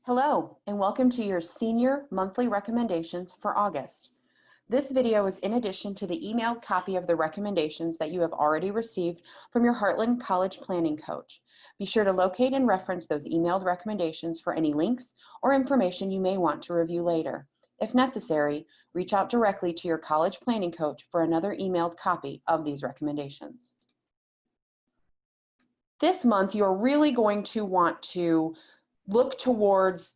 Hello, and welcome to your Senior Monthly Recommendations for August. This video is in addition to the emailed copy of the recommendations that you have already received from your Heartland College Planning Coach. Be sure to locate and reference those emailed recommendations for any links or information you may want to review later. If necessary, reach out directly to your college planning coach for another emailed copy of these recommendations. This month, you're really going to want to look towards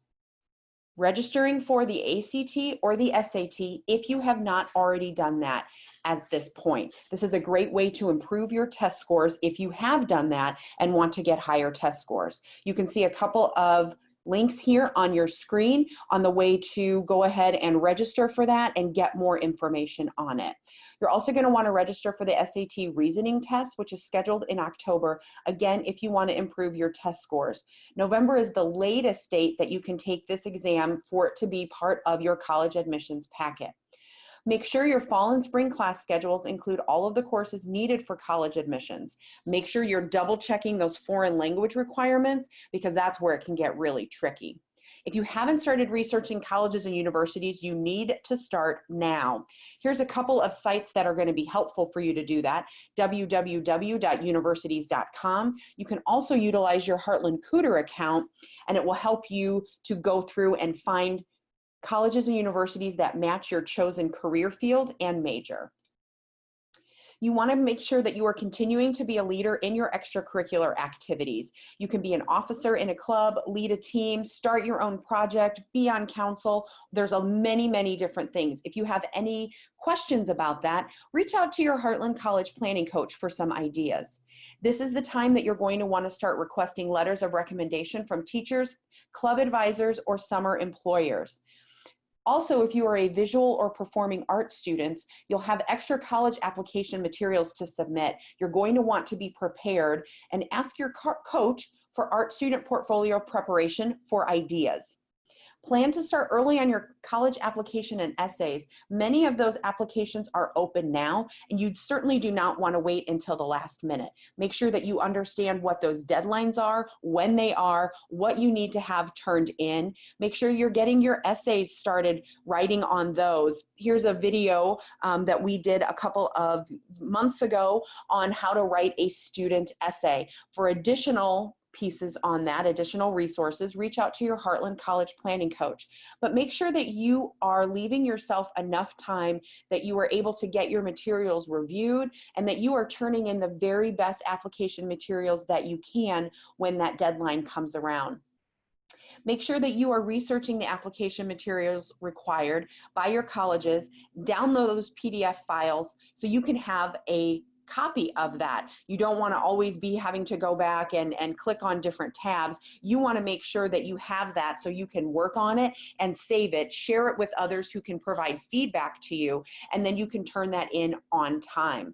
registering for the ACT or the SAT if you have not already done that at this point. This is a great way to improve your test scores if you have done that and want to get higher test scores. You can see a couple of links here on your screen on the way to go ahead and register for that and get more information on it. You're also going to want to register for the SAT reasoning test, which is scheduled in October, again, if you want to improve your test scores. November is the latest date that you can take this exam for it to be part of your college admissions packet. Make sure your fall and spring class schedules include all of the courses needed for college admissions. Make sure you're double checking those foreign language requirements because that's where it can get really tricky. If you haven't started researching colleges and universities, you need to start now. Here's a couple of sites that are going to be helpful for you to do that. www.universities.com. You can also utilize your Heartland Cooter account, and it will help you to go through and find colleges and universities that match your chosen career field and major. You want to make sure that you are continuing to be a leader in your extracurricular activities. You can be an officer in a club, lead a team, start your own project, be on council. There's many different things. If you have any questions about that, reach out to your Heartland College Planning Coach for some ideas. This is the time that you're going to want to start requesting letters of recommendation from teachers, club advisors, or summer employers. Also, if you are a visual or performing arts student, you'll have extra college application materials to submit. You're going to want to be prepared and ask your coach for art student portfolio preparation for ideas. Plan to start early on your college application and essays. Many of those applications are open now, and you certainly do not want to wait until the last minute. Make sure that you understand what those deadlines are, when they are, what you need to have turned in. Make sure you're getting your essays started writing on those. Here's a video that we did a couple of months ago on how to write a student essay. For additional pieces on that, additional resources, reach out to your Heartland College Planning Coach. But make sure that you are leaving yourself enough time that you are able to get your materials reviewed and that you are turning in the very best application materials that you can when that deadline comes around. Make sure that you are researching the application materials required by your colleges. Download those PDF files so you can have a copy of that. You don't want to always be having to go back and click on different tabs. You want to make sure that you have that so you can work on it and save it, share it with others who can provide feedback to you, and then you can turn that in on time.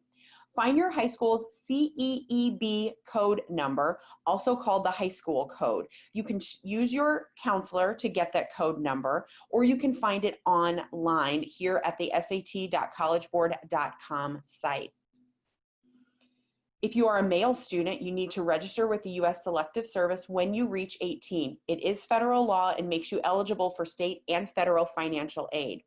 Find your high school's CEEB code number, also called the high school code. You can use your counselor to get that code number, or you can find it online here at the sat.collegeboard.com site. If you are a male student, you need to register with the U.S. Selective Service when you reach 18. It is federal law and makes you eligible for state and federal financial aid.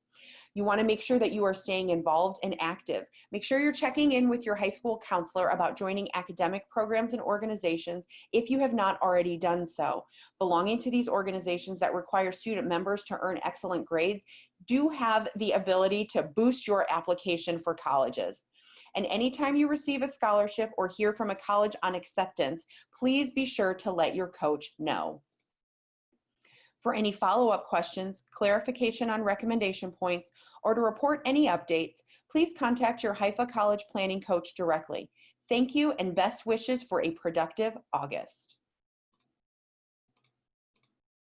You want to make sure that you are staying involved and active. Make sure you're checking in with your high school counselor about joining academic programs and organizations if you have not already done so. Belonging to these organizations that require student members to earn excellent grades do have the ability to boost your application for colleges. And anytime you receive a scholarship or hear from a college on acceptance, please be sure to let your coach know. For any follow-up questions, clarification on recommendation points, or to report any updates, please contact your Haifa College Planning Coach directly. Thank you and best wishes for a productive August.